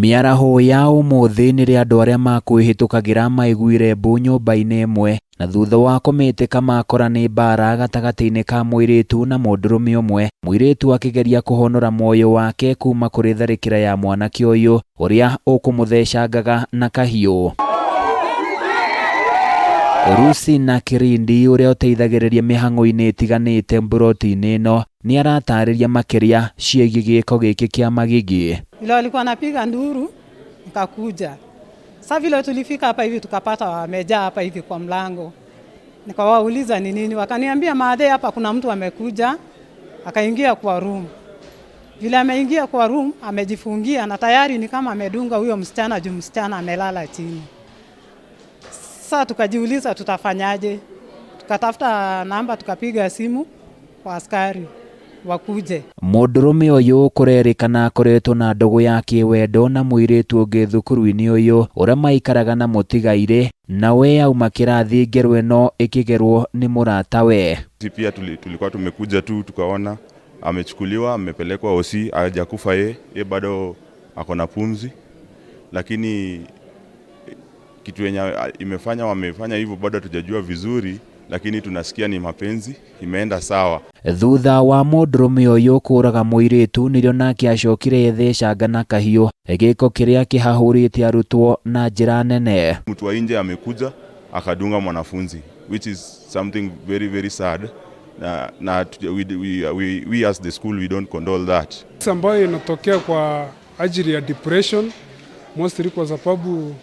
Miaraho ya umuthi ni ri andu aria makwihitukagira maiguire mbu nyumba-ini imwe na thutha wa kumitika makora ni mbara gatagati-ini ka muiritu na mundurume umwe, muiritu akigeria kuhonora moyo wake kuma kuri tharikira ya mwanake uyu uria ukumuthecangaga na kahiu. Rusi na Kirindi uria uteithagiriria mihango-ini itiganite mburoti-ini ino ni aratariria makiria ciĩgiĩ gĩko gĩkĩ kĩa magigi. Vile walikuwa napiga nduru nikakuja. Sasa vile tulifika hapa hivi tukapata wamejaa hapa hivi kwa mlango. Nikawauliza ni nini, wakaniambia maadhe hapa kuna mtu amekuja akaingia kwa room. Vile ameingia kwa room amejifungia na tayari ni kama amedunga huyo msichana juu msichana amelala chini. Sasa tukajiuliza tutafanyaje? Tukatafuta namba tukapiga simu kwa askari wakuje. Mundurume uyu kurerikana akoretwo na ndugu yake wendo na muiritu ungi thukuru-ini uyu uria maikaraga na mutigairi, nawe auma kirathi ngeru ino ikigerwo ni muratawe. Pia tulikuwa tumekuja tu tukaona amechukuliwa amepelekwa hosi, hajakufa yeye bado ako na pumzi, lakini kitu yenye wamefanya hivyo bado hatujajua vizuri, lakini tunasikia ni mapenzi imeenda sawa. Thutha wa mundurume uyu kuuraga muiritu nirio nake acokire thecanga na kahiu, giko kiria kihahurite arutwo na njira nene. Mtu wa nje amekuja akadunga mwanafunzi, which is something very very sad. We as the school we don't condole that. Ambayo inatokea kwa ajili ya depression mostly kwa sababu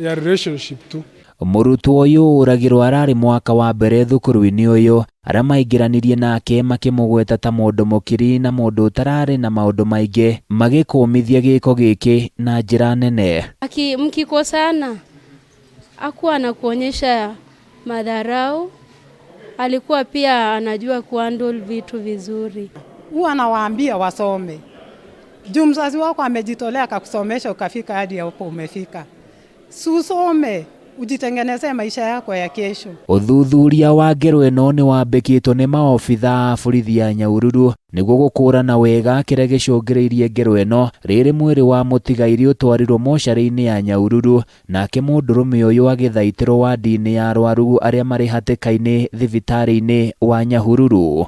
ya relationship tu. Murutwo uyu uragirwo arari mwaka wa mbere thukuru-ini uyu, aria maingiranirie nake makimugweta ta mundu mukiri na mundu utarari na maundu maingi, magikumithia giko giki na njira nene. Mkikosana akuwa anakuonyesha madharau, alikuwa pia anajua kuhandle vitu vizuri. Huwa anawaambia wasome. Juu mzazi wako amejitolea akakusomesha ukafika hadi hapo umefika. Susome, ujitengeneze maisha yako ya kesho. Uthuthuria wa ngeru ino ni wambikitwo ni maobitha a borithi ya Nyahururu niguo gukũrana wega kiria gicũngĩrĩirie ngeru ino, riri mwiri wa mutigairi utwarirwo mocarĩ-ini ya Nyahururu, nake mundurume uyu agithaitirwo wadi-ini ya arwaru aria mari hatĩka-ini thibitari-ini wa Nyahururu.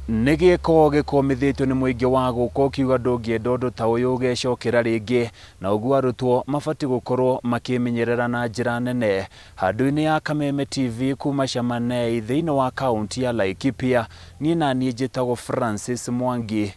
Nĩ gĩko gĩkomithĩtio nĩ mũingĩ wa gũkũ ũkiuga ndũngĩenda ũndũ ta ũyũ ũgecokera rĩngĩ, na ũguo arutwo mabatiĩ gũkorwo makĩmenyerera na njĩra nene. Handũ-inĩ ya Kameme TV kuma Shamanei thĩinĩ wa kaunti ya Laikipia, niĩ njĩtagwo Francis Mwangi.